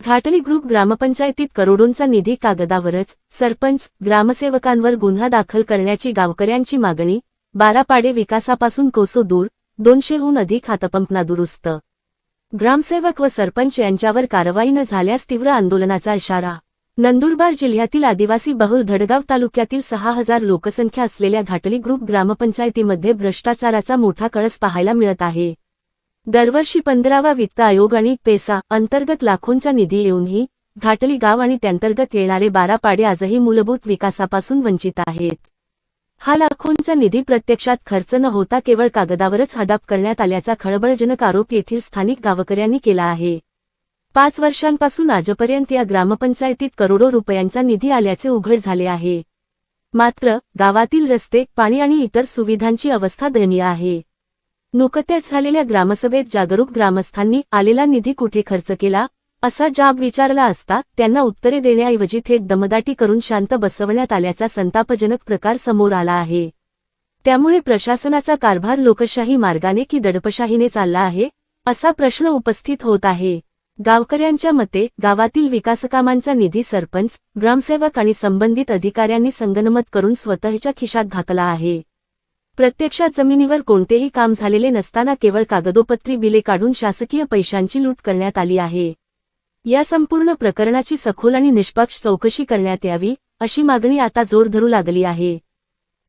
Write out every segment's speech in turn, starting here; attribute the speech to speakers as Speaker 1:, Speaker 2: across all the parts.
Speaker 1: घाटली group ग्रामपंचायतीत करोडोंचा निधी कागदावरच, सरपंच, ग्रामसेवकांवर गुन्हा दाखल करण्याची गावकऱ्यांची मागणी. बारापाडे विकासापासून कोसो दूर, 200हून अधिक हातपंप नादुरुस्त. ग्रामसेवक व सरपंच यांच्यावर कारवाई न झाल्यास तीव्र आंदोलनाचा इशारा. नंदुरबार जिल्ह्यातील आदिवासी बहुल धडगाव तालुक्यातील 6000 लोकसंख्या असलेल्या घाटली ग्रुप ग्रामपंचायतीमध्ये भ्रष्टाचाराचा मोठा कळस पाहायला मिळत आहे. दरवर्षी 15वा वित्त आयोग आणि पेसा अंतर्गत लाखोंचा निधी येऊनही घाटली गाव आणि त्यांतर्गत येणारे 12 पाडे आजही मूलभूत विकासापासून वंचित आहेत. हा लाखोंचा निधी प्रत्यक्षात खर्च न होता केवळ कागदावरच हडप करण्यात आल्याचा खळबळजनक आरोप येथील स्थानिक गावकऱ्यांनी केला आहे. 5 वर्षांपासून आजपर्यंत या ग्रामपंचायतीत करोडो रुपयांचा निधी आल्याचे उघड झाले आहे. मात्र गावातील रस्ते, पाणी आणि इतर सुविधांची अवस्था दयनीय आहे. नुकत्याच झालेल्या ग्रामसभेत जागरूक ग्रामस्थांनी आलेला निधी कुठे खर्च केला असा जाब विचारला असता त्यांना उत्तरे देण्याऐवजी थेट दमदाटी करून शांत बसवण्यात आल्याचा संतापजनक प्रकार समोर आला आहे. त्यामुळे प्रशासनाचा कारभार लोकशाही मार्गाने की दडपशाहीने चालला आहे असा प्रश्न उपस्थित होत आहे. गावकऱ्यांच्या मते गावातील विकासकामांचा निधी सरपंच, ग्रामसेवक आणि संबंधित अधिकाऱ्यांनी संगनमत करून स्वतःच्या खिशात घातला आहे. प्रत्यक्षात जमिनीवर कोणतेही काम झालेले नसताना केवळ कागदोपत्री बिले काढून शासकीय पैशांची लूट करण्यात आली आहे. या संपूर्ण प्रकरणाची सखोल आणि निष्पक्ष चौकशी करण्यात यावी अशी मागणी आता जोर धरू लागली आहे.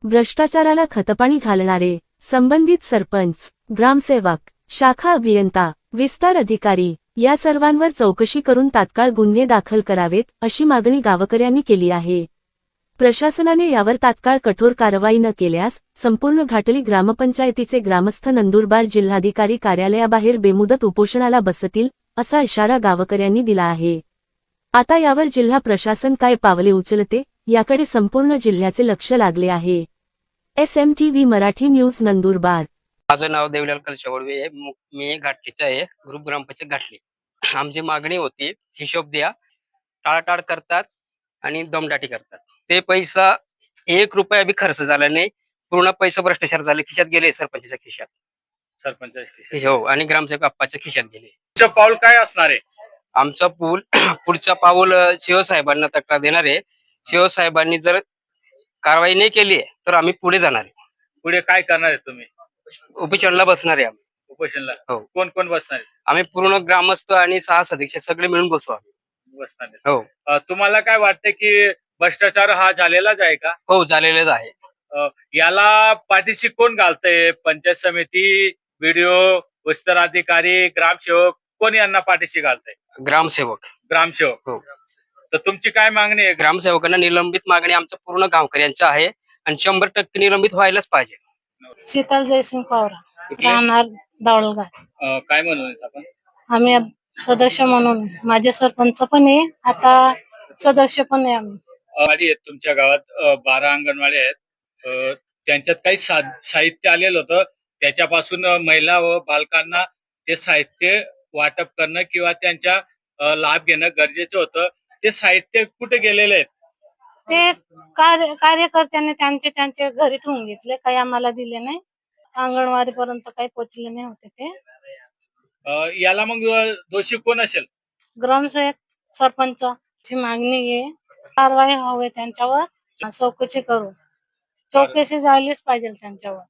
Speaker 1: भ्रष्टाचाराला खतपाणी घालणारे संबंधित सरपंच, ग्रामसेवक, शाखा अभियंता, विस्तार अधिकारी या सर्वांवर चौकशी करून तात्काळ गुन्हे दाखल करावेत अशी मागणी गावकऱ्यांनी केली आहे. प्रशासनाने यावर तात्काळ कठोर कारवाई न केल्यास संपूर्ण घाटली ग्रामपंचायतीचे ग्रामस्थ नंदुरबार जिल्हाधिकारी कार्यालयाबाहेर बेमुदत उपोषणाला बसतील असा इशारा गावकऱ्यांनी दिला आहे. आता यावर जिल्हा प्रशासन काय पावले उचलते याकडे संपूर्ण जिल्ह्याचे लक्ष लागले आहे. SMTV Marathi news Nandurbar.
Speaker 2: माझं नाव देवलाल कलशवडवे आहे. मी घाटलीचा आहे, ग्रुप ग्रामपंचायत घाटली. आमची मागणी होती हिशोब द्या, टाळाटाळ करतात आणि दमदाटी करतात. ते पैसा 1 रुपया बी खर्च झाला नाही. पूर्ण पैसा भ्रष्टाचार झाले, खिशात गेले सरपंचाच्या खिशात, हो, आणि ग्रामसेवक अप्पाच्या खिशात गेले.
Speaker 3: पुढचं पाऊल काय असणार आहे?
Speaker 2: आमचा पुढचा पाऊल शिवसाहेबांना तक्रार देणार आहे. शिवसाहेबांनी जर कारवाई नाही केली तर आम्ही पुढे जाणार आहे.
Speaker 3: पुढे काय करणार आहे तुम्ही?
Speaker 2: उपोषणाला बसणार आहे आम्ही.
Speaker 3: उपोषणला
Speaker 2: हो.
Speaker 3: कोण कोण बसणार आहे?
Speaker 2: आम्ही पूर्ण ग्रामस्थ आणि 6 सदस्य सगळे मिळून बसू आम्ही.
Speaker 3: बसणार आहे.
Speaker 2: हो.
Speaker 3: तुम्हाला काय वाटतं की भ्रष्टाचार हा झालेलाच आहे का?
Speaker 2: हो, झालेलेच आहे.
Speaker 3: याला पाठीशी कोण घालतंय? पंचायत समिती, BDO, विस्तार अधिकारी, ग्रामसेवक, कोण यांना पाठीशी घालतंय?
Speaker 2: ग्रामसेवक. हो.
Speaker 3: तर तुमची काय मागणी आहे?
Speaker 2: ग्रामसेवकांना निलंबित मागणी आमचं पूर्ण गावकऱ्यांचं आहे आणि 100% निलंबित व्हायलाच पाहिजे.
Speaker 4: शीतल जयसिंग पवारा, राहणार दावळगाव.
Speaker 3: काय म्हणून आपण?
Speaker 4: आम्ही सदस्य म्हणून, माझे सरपंच पण आहे, आता सदस्य पण आहे. आम्ही
Speaker 3: अंगणवाडी आहेत तुमच्या गावात, 12 अंगणवाडी आहेत. त्यांच्यात काही साहित्य आलेलं होतं, त्याच्यापासून महिला व बालकांना ते साहित्य वाटप करणं किंवा त्यांच्या लाभ घेणं गरजेचं होतं. ते साहित्य कुठे गेलेले आहेत?
Speaker 4: ते कार्यकर्त्यांनी त्यांचे घरी ठेवून घेतले, काही आम्हाला दिले नाही. अंगणवाडी पर्यंत काही पोहोचले नाही होते ते.
Speaker 3: याला मग दोषी कोण असेल?
Speaker 4: ग्रामसेवक, सरपंचची मागणी आहे, कारवाई हवी त्यांच्यावर, चौकशी करू. चौकशी झालीच पाहिजे त्यांच्यावर.